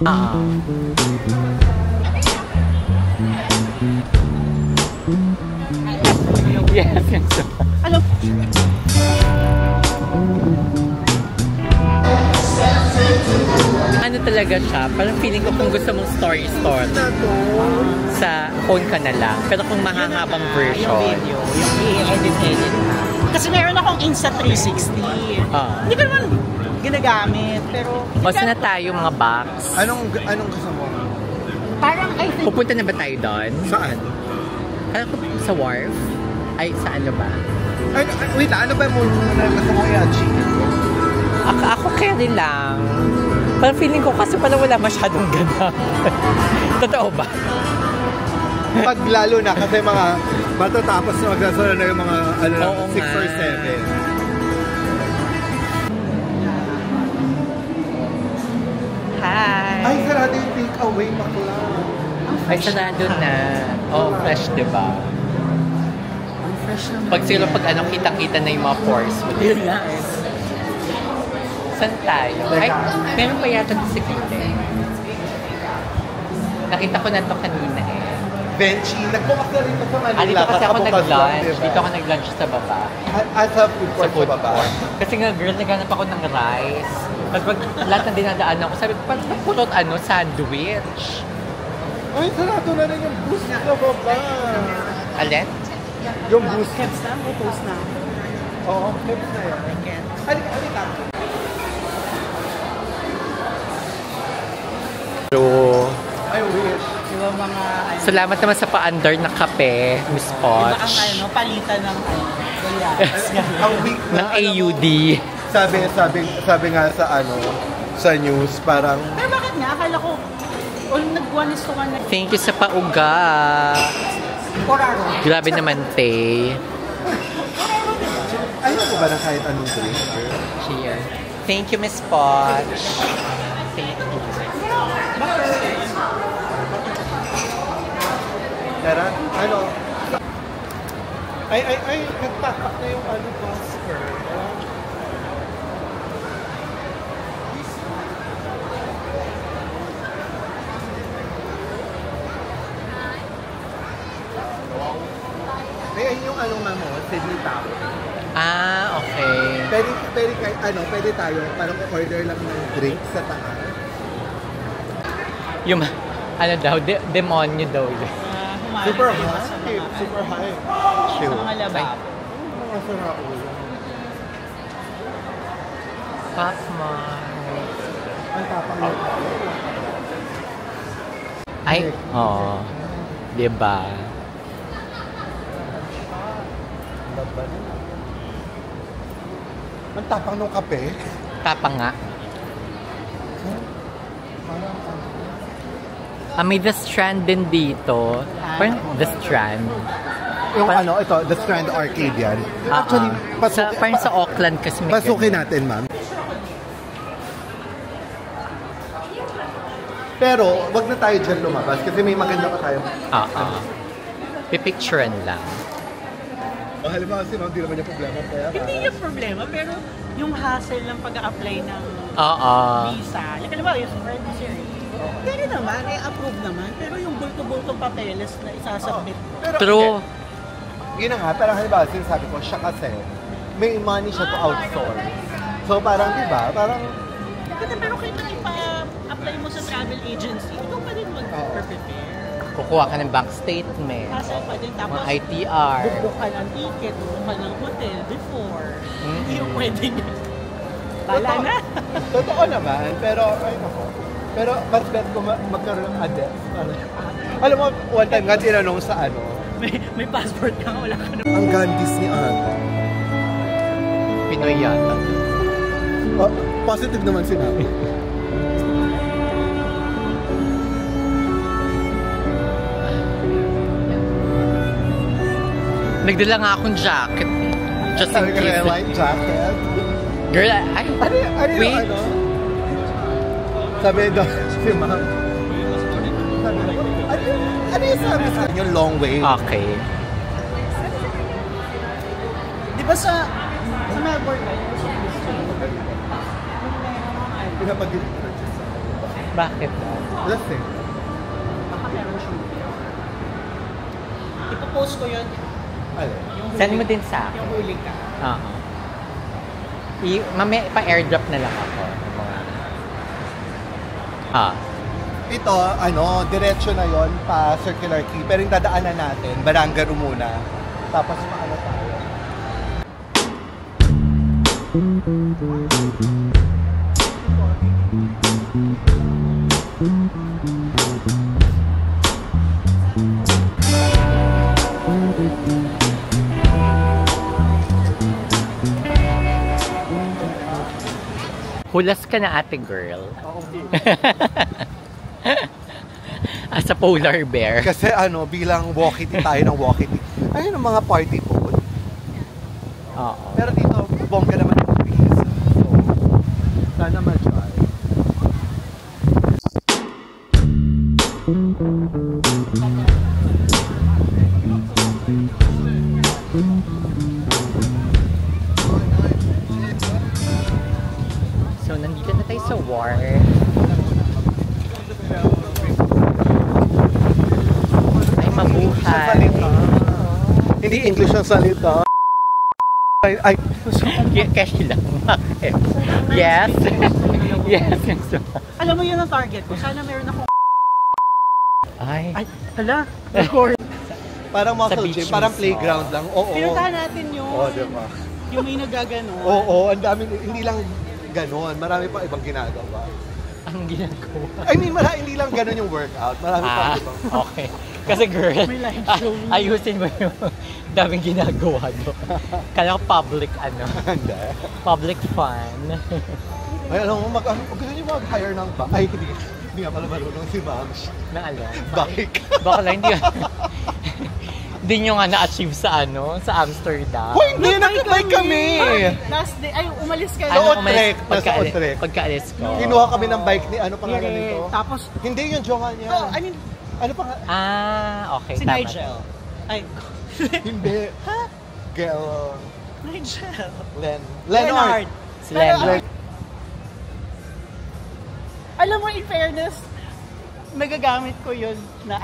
Yes, yes. Hello. Ano talaga siya? Parang feeling ko kung gusto mong story sa phone ka na lang. Pero kung mahahabang version. Yung video, yung i-edit na. Kasi meron akong Insta360. Hindi ko naman ginagamit, pero... Mas na tayo mga box. Anong gusto mo? Parang, I think... Pupunta na ba tayo doon? Saan? Sa wharf? Ay, sa ano ba? Wait, ano ba yung gusto mo i-achieve? Ako carry lang. Parang feeling ko kasi pala wala masyadong ganda. Totoo ba? Pag lalo na kasi mga matatapos na magsasara na yung mga 6 or 7. Hi! Ay, sarado yung take away bakla. Ay, sarado na. Oh, fresh, diba? Fresh naman. Pag sila kitang-kita na yung mga pores. Yun nga eh. Saan tayo? Ay, meron pa yata sa Kite. Nakita ko na to kanina eh. Benchy, nagbukas na rin ito sa Manila. Dito kasi ako nag-lunch. Diba? Dito ako nag-lunch sa baba. Sa food court sa baba? Kasi nga, girl, naghanap ako ng rice. Pag lahat ng dinadaanan ko, sabi ko, parang napulot sandwich. Ay, sarado na rin yung boost sa baba. Alin? Yung boost. Keps na, may post na. Oo, keps na yun. I can't. Halika. Pero, I wish. Diba mga... salamat naman sa pa-under na kape, Miss Poch. Diba ang palitan ng Ang week Ng AUD. Sabi nga sa news, parang... Pero bakit nga? Akala ko, nag-one is to one. Thank you sa pauga. Poraro. Grabe naman, Tay. Ayaw ko ba na kahit anong drink? Cheers. Thank you, Miss Poch. Thank you. Tara, nagpapak na yung Oscar. Ay, yung Sydney Tower. Ah, okay. Pwede tayo, parang order lang ng drink sa taas. Yung, demonyo daw yun. Super high. Super high. Sure. Mga labab. Mga sarao. Pop Mart. Ang tapang yun. Ay, oo. Diba? Ang tapang ng kape. Tapang nga. May The Strand din dito. Parang The Strand. Yung ito, The Strand Arcade yan. Actually, parang sa Auckland kasi may pasukin natin, ma'am. Pero, wag na tayo dyan lumabas kasi may maganda pa tayo. Pipicturean lang. Halimbawa kasi ma'am, di naman yung problema. Kaya, Hindi yung problema, pero yung hassle ng pag-a-apply ng visa. Like, alam mo, yung spread series. Pwede naman, approve naman. Pero yung bulto-bultong papeles na isasubmit. True. Yun na nga, parang halimbawa, sinasabi ko, siya kasi, may money siya to outsource. So parang, di ba, parang... Pero kung ipa-apply mo sa travel agency, ikaw pa din mag-prepare. Kukuha ka ng bank statement. Hassle pa din. Tapos, mga ITR. bubuk ka ng ticket, bubuk ka ng hotel before. Hindi yung pwedeng... Bala na. Totoo naman, pero, ay nako. Pero, mas bet ko magkaroon ng address. Alam mo, one time nga tinanong sa May passport ka, wala ka na. Ang Gandhis ni Ate. Pinoy yata. Positive naman sinabi. Nagdala nga akong jacket. Just in Sabi ka case. na light jacket. Girl, Wait. Sabi daw, si ma'am. Ano yung sabi sa inyo? Long way. Okay. Di ba sa Melbourne, Pinapag-purchase. Bakit? Lasing. Baka meron siyang video. Ipopost ko yun. Alin? Send mo din sa akin. Yung huli ka. Oo. Mamaya pa-airdrop na lang ako. Ng mga... Ito, diretso na yon pa Circular Quay. Pero yung dadaanan natin, Barangaroo muna. Tapos paano tayo? Hulas ka na ate girl. As a polar bear. Kasi bilang walkie-tea tayo ng walkie-tea. Ayun ang mga party food. Oo. Pero dito, bongga naman yung fees. So, sana ma-try. So, nandito na tayo sa war. Ay, mabuhay. Hindi English ang salita. Ay, Cash lang. Bakit? Yes. Yes. Alam mo yun ang target ko. Sana meron akong... Ay. Hala, record. parang muscle beach gym, parang mismo. playground lang. Oo. Pinuntahan natin yun. Oo, diba? Yung may nagagano. Oo, ang dami, hindi lang ganon. Marami pa ibang ginagawa. Ang ginagawa. I mean, hindi lang ganon yung workout. Marami pa ibang. Okay. Kasi girl, May live show. ayusin mo yung daming ginagawa doon. Kaya public, Hindi. public fun. Ay, alam mo, gusto niyo mag-hire ng Ay, hindi nga pala marunong si Ma'am. Na Bike. Baka lang hindi nyo nga na-achieve sa Amsterdam. Hoy, hindi! Nag-bike kami! Last day, ay umalis ka Sa na. Utrecht. Nasa Utrecht. Pagkaalis ko. Kinuha kami ng bike ni, pangalan Direct. nito? Tapos, Hindi yung jowa niya. no, I mean, Ano pa nga? Okay. si tama. Nigel. Ay, Hindi. ha? Nigel. Nigel. Leonard. Si Pero, Leonard. alam mo, in fairness, magagamit ko yun na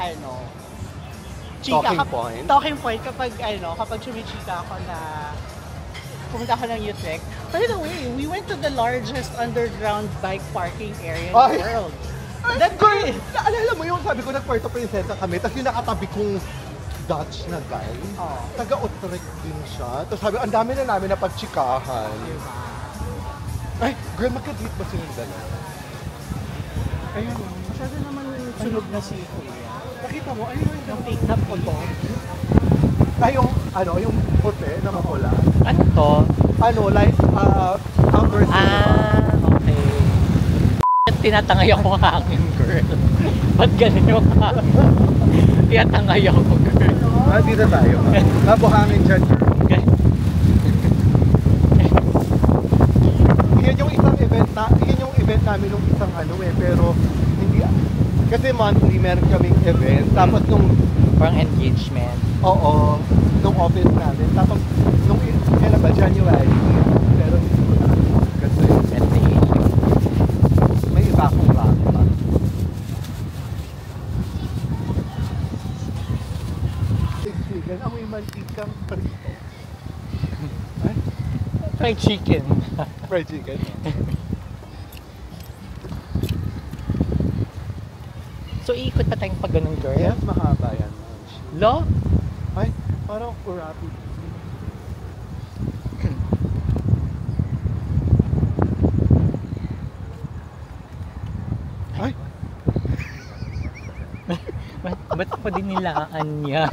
chika, Talking point? Talking point kapag kapag chumichika ako na pumunta ako ng Utrecht. By the way, we went to the largest underground bike parking area in the world. That's good! Naalala mo yung sabi ko nag-Puerto Princesa kami, tapos yung nakatabi kong Dutch na guy, taga-Utrecht din siya. Tapos sabi, ang dami na namin na pagchikahan. Ay, girl, magka-date ba silang dalawa? Ayun. Masyado naman sunog na si Kuya. Nakita mo, ayun Yung take-up ko to. Ay, yung puti na mapula. Ano to? Like, outdoor Okay. Tinatangay ako ng hangin, girl. Ba't ganun yung hangin? Tinatangay ako, girl. Dito tayo. Nabuhangin dyan, girl. Okay. Yan yung isang event namin nung isang pero hindi, kasi monthly meron kaming event, tapos Parang engagement. oo, nung office namin, tapos nung, kailan ba, January, pero hindi ko na, kasi may iba akong rakta. Chicken, amoy mantikang prito. Ay? Fried chicken. Fried chicken. So, iikot pa tayong pag ganun, girl? Yes, mahaba yan. Lo? Ay, parang urapi. Ay! Ba't pa din nilaan niya?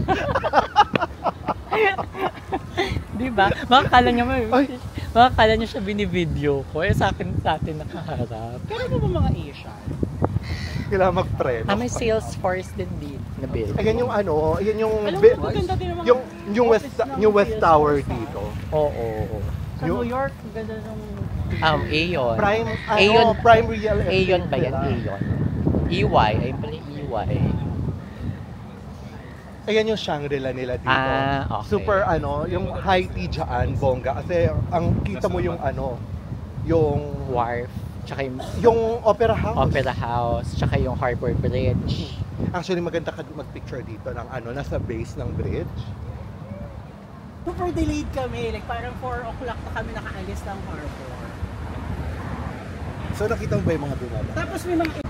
Diba? Makakala niya siya binivideo ko. Sa atin nakaharap. Pero mo ba mga Asian? Kailangan mag-preno. May Salesforce din na build. Ayan yung ayan yung Alam mo, maganda din ang mga yung West Tower dito. Oo. Sa New York, ang ganda nung... Aeon. Prime Real Estate. Aeon ba yan? nila. Aeon. EY. Ay pala EY. Ayan yung Shangri-La nila dito. Okay. Super yung high tea dyan, bongga. Kasi ang kita mo yung yung Wharf. Tsaka Yung Opera House. Opera House, tsaka yung Harbor Bridge. Actually, maganda ka mag-picture dito ng nasa base ng bridge. Super delayed kami. Like parang 4 o'clock na kami nakaalis ng harbor. So nakita mo ba yung mga dumaba? Tapos may mga...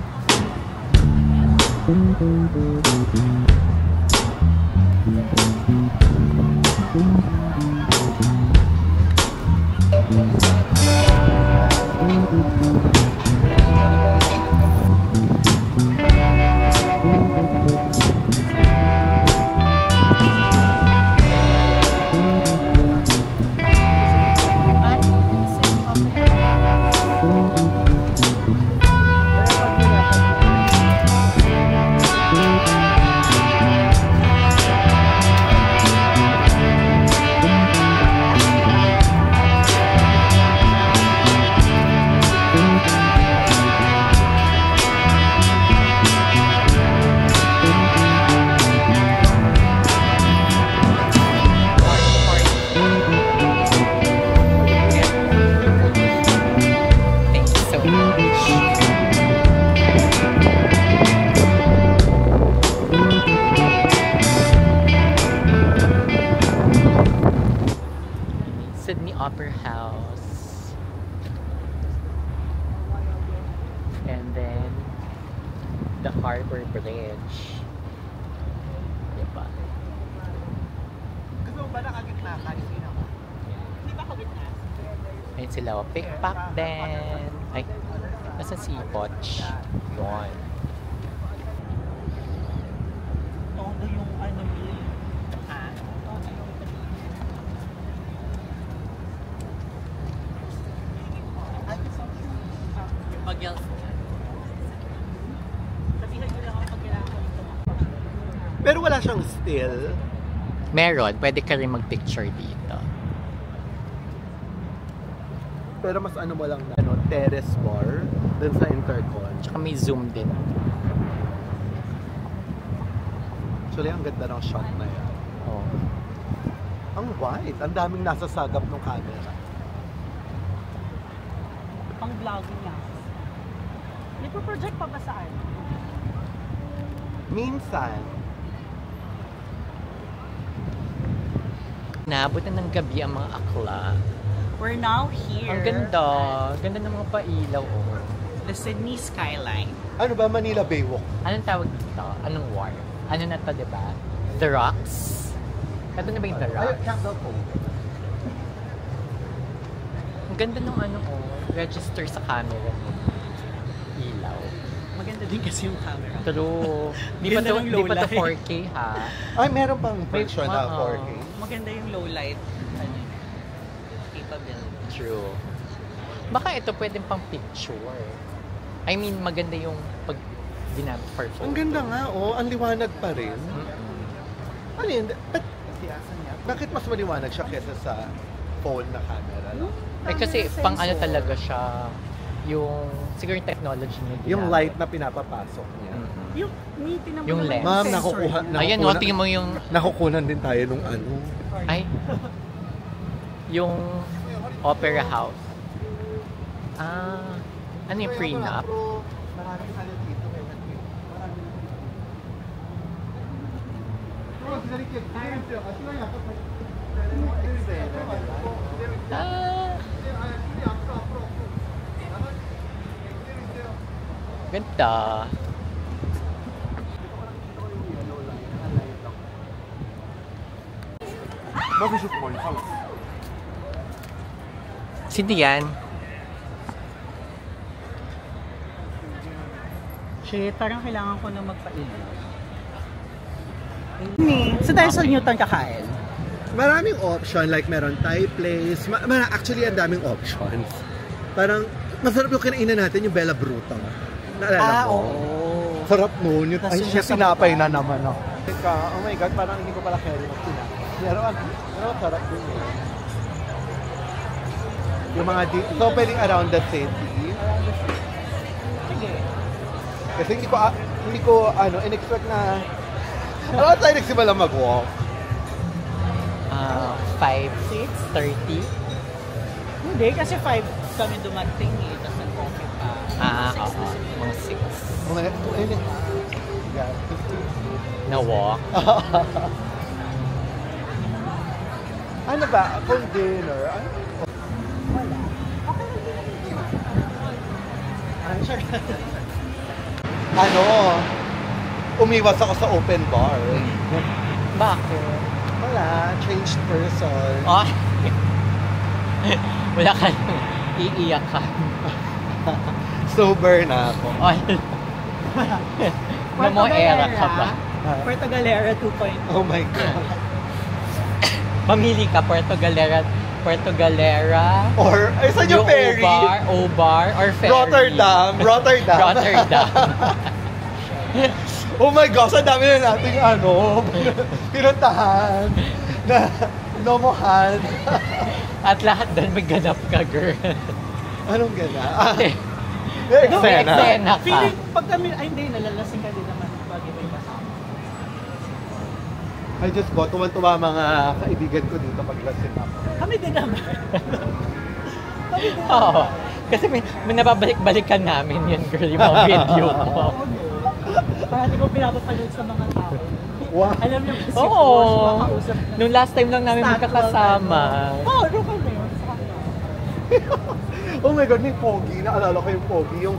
Sydney Opera House. And then the Harbor Bridge. Diba? Gusto mo ba nakagitna ka? Hindi ba kagitna? Ayun sila. Pickpack din. Ay, nasa si Poch. Yun. Todo yung ano yun. Mag-yelp. Sabihan nyo lang ako pag kailangan ko ito. Pero wala siyang still. Meron. Pwede ka rin mag-picture dito. Pero mas mo lang na terrace bar dun sa Intercon. Tsaka may zoom din. Actually, ang ganda ng shot na yan. Oh. Ang wide. Ang daming nasasagap ng camera. Pang vlogging nga. Nagpo-project pa ba saan? Minsan, Naabot na ng gabi ang mga akla. We're now here. Ang ganda. Ganda ng mga pailaw. Oh. The Sydney skyline. ano ba, Manila Baywalk? Anong tawag dito? Anong wharf? Ano na to, diba? The Rocks? Ito na ba yung The Ay, Rocks? Campbell po. Ang ganda ng ano, oh. Register sa camera mo. Ilaw. Maganda din kasi yung camera. True. Di pa Ganda to, ng di low pa to light. 4K, ha? Ay, meron pang version na Oo. 4K. Maganda yung low light. Ano yun? Capability. True. Baka ito pwedeng pang picture. I mean, maganda yung pag ginamit for photo. Ang ganda nga, oh. Ang liwanag pa rin. Ano yun? Bakit mas maliwanag siya kesa sa phone na camera? No? Eh kasi pang ano talaga siya, yung siguro yung technology niya. Yung ginamit. light na pinapapasok niya. Yung, may tinamang Yung naman lens. Ma'am, sensor nakukuha. niya. Ayan, oh, tingnan mo yung, Nakukunan din tayo nung ano. ay, yung Opera House. Ano yung prenup? Maraming ano dito. Ganda. Sino yan? Shit, parang kailangan ko na magpailan. So tayo sa Newton kakain. Maraming option, like meron Thai place. Actually, ang daming options. Parang, masarap yung kinainan natin, yung Bella Bruta. Naalala mo? Oo. Sarap nun. Yung, ay, Tapos siya yung sinapay na naman ako. Teka, oh my God, parang hindi ko pala carry ng sinapay. Pero sarap din yun. Yung mga dito, so pwedeng around the city. Sige. Kasi hindi ko in-expect na, ano tayo nagsimula mag-walk? 5:30. Hindi, kasi 5 kami dumating eh. Tapos nag-coffee pa. Oo. Mga 6. Yeah. Na walk. Ano ba? Kung dinner? Wala. Okay. Ano? Umiwas ako sa open bar. Bakit? Wala. Changed person. Ay! Wala ka iiyak ka. Sober na ako. Ay! Namoera ka ba? Puerto Galera 2.0. Oh my God. Mamili ka, Puerto Galera, Or, ay, saan yung ferry? O-Bar, or ferry? Rotterdam. Oh my gosh, ang dami na nating pinuntahan, na nomohan. At lahat doon may ganap ka, girl. Anong gana? Eksena ka. Feeling, pag kami, ay hindi, nalalasing ka din naman pag iba'y kasama. I just go, tuwan-tuwa mga kaibigan ko dito pag lasing ako. Kami din naman. Oo. Kasi may nababalik-balikan namin yun, girl, yung mga video ko. Parati ko pinapapanood sa mga tao. Wow. Alam niyo kasi Oo. makausap na. Nung last time lang namin magkakasama. Oo, doon kami. Sa kanya. Oh my God, may Pogi. Naalala ko yung Pogi. Yung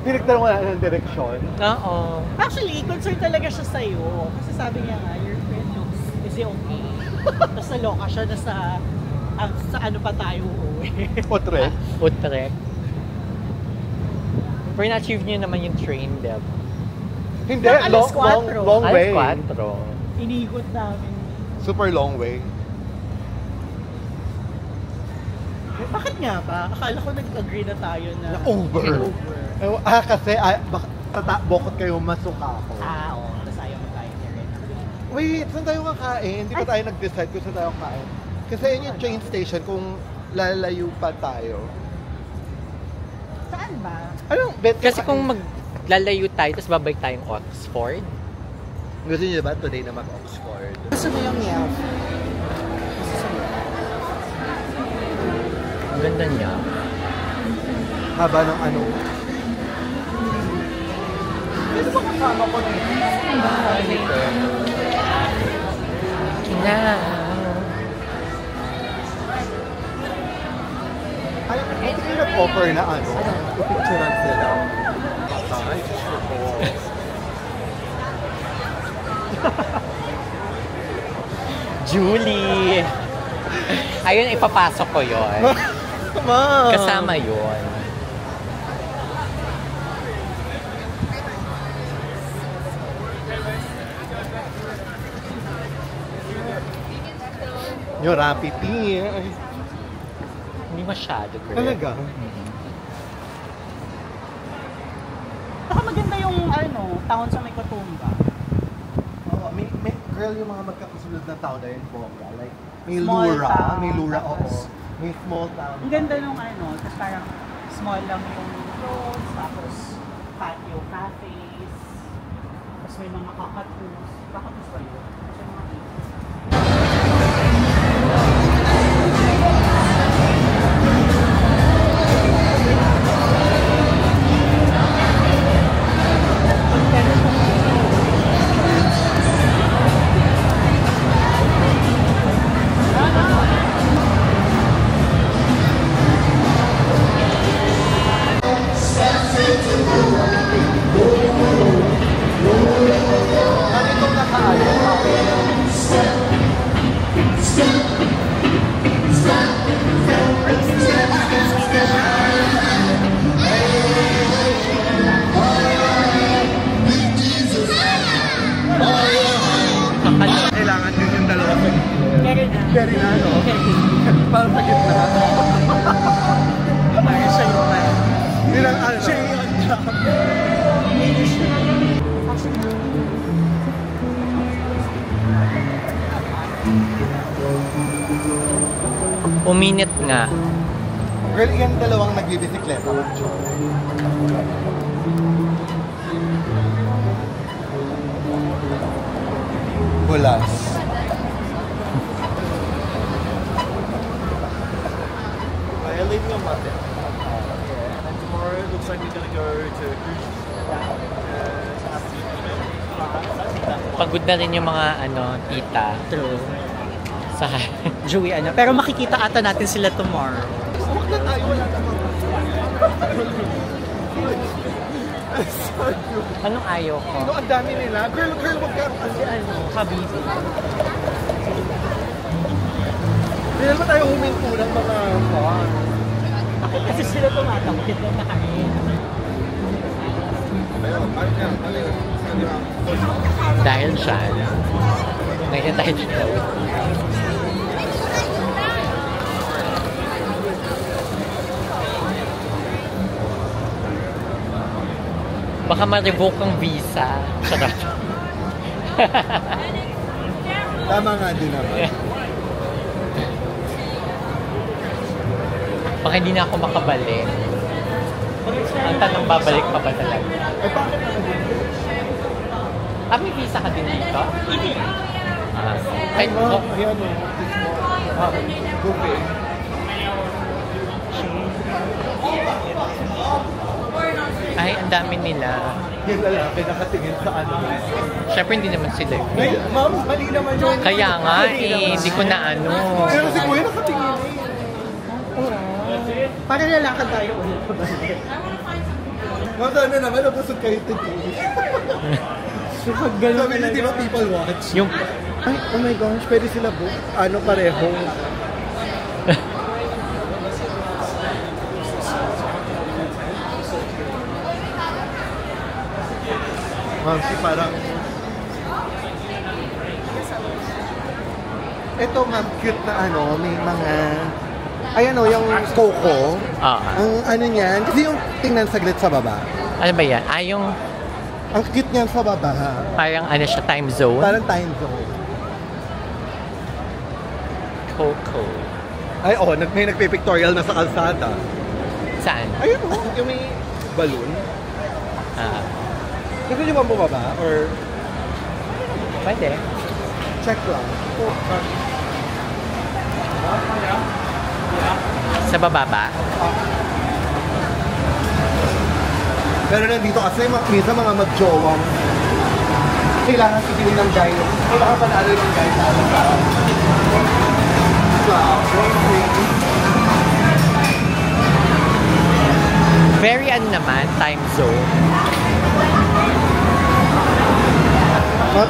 pinagtanong na ng direksyon. Oo. Actually, concerned talaga siya sa'yo. Kasi sabi niya nga, your friend looks, is he okay? Tapos naloka siya na sa ano pa tayo uuwi. Otre. Utrecht. Pero na-achieve niyo naman yung train, Deb. Hindi, Ng alas long 4. way. 4. Inigot namin. Super long way. Bakit nga ba? Akala ko nag-agree na tayo na Over. Kasi bokot kayo masuka ako. Oo. Tapos ayaw mo tayo na rin. Wait, saan tayo kakain? Hindi pa tayo nag-decide kung saan tayo kakain. Kasi yun yung train station kung lalayo pa tayo. Saan ba? Anong bet? Kasi kung maglalayo tayo, tapos babalik tayong Oxford. Gusto niyo ba today na mag-Oxford? Gusto mo yung meow? Ang ganda niya. Haba ng ano? Ano ba kasama ko dito? Kina. Ay, hindi kayo nag-offer na pipicturean sila. Ay, gusto ko. Julie! Ayun, ipapasok ko yun. Ma'am! Kasama yun. Yung Rapid Tea. Hindi masyado, girl. Talaga? Baka maganda yung town sa may Cotumba. Oo, may girl yung mga magkakasunod na tao dahil bongga. Like, may Small lura. town, May lura, oo. tapos- May small town. Ang ganda nung tapos parang small lang yung roads, tapos patio cafes, tapos may mga kakatus. Kakatus ba yun? Kasi mga Ganitong nakaano. Kailangan din yung dalawa sa gitna. Carry na. Very na, no? Parang sa gitna. Parang siya yung Nilang siya yung on top. Uminit nga. Girl, yan dalawang nagbibisikleta. Bulas. I leave your mother. And tomorrow it looks like we're Pagod na rin yung mga tita. True. Sa Joey, pero makikita ata natin sila tomorrow. Huwag na tayo, wala naman. Anong ayaw ko? Ang dami nila. Girl, wag ka. Habibi. Hindi naman tayo huminto ng mga Bakit kasi sila tumatangkit lang na kami? Dahil siya, ngayon tayo dito. Baka ma-revoke ang visa. Sarap. Tama nga din naman. Baka hindi na ako makabalik. Ang tanong, babalik pa ba talaga? Eh, bakit naman dito? May visa ka din dito? Kahit Yan o. Buffet. ay, ang dami nila. Yung lalaki nakatingin sa ano. Siyempre, hindi naman sila. Ay, ma'am, mali naman yun. Kaya nga, hindi ko na Pero si Kuya nakatingin eh. Para lalakad tayo ulit. Ma'am, sana naman, nabusog kayo today. So, pag gano'n Sabi niyo, di ba people watch? Yung, Ay, oh my gosh, pwede sila book. Parehong. Ma'am, parang... Ito, ma'am, cute na may mga... yung Coco. Ang niyan, kasi yung tingnan saglit sa baba. ano ba yan? Yung Ang cute niyan sa baba. parang siya, time zone? Parang time zone. Coco. Ay, may nagpe-pictorial na sa kalsada. Saan? Ayun yung may balloon. Gusto niyo ba bumaba? Or Pwede. check lang? Sa baba ba? Pero nandito kasi minsan mga mag-jowang kailangan sipilin ng guy. Kailangan panalo ng guy sa Very naman, time zone.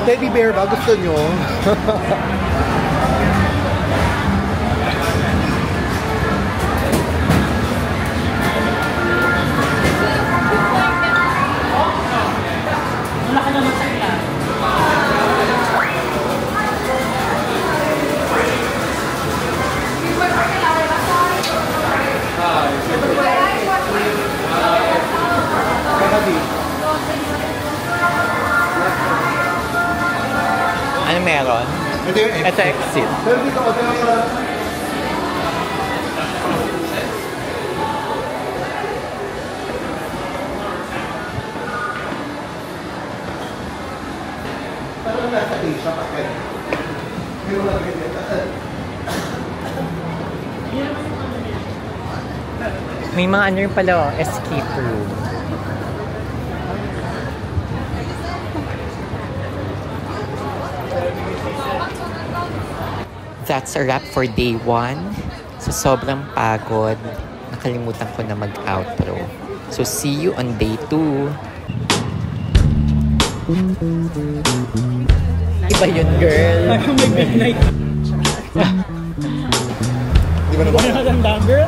Teddy bear ba? Gusto nyo? Wala ka naman sa ilan. Ano meron? Ito yung exit. Ito exit. Pero dito ko parang nasa Asia pa kayo. May mga ganyan. May mga rin pala, escape room. That's a wrap for day 1. So, sobrang pagod. Nakalimutan ko na mag-outro. So, see you on day 2. Iba yun, girl. Parang may midnight. Di ba naman? Wala kang girl?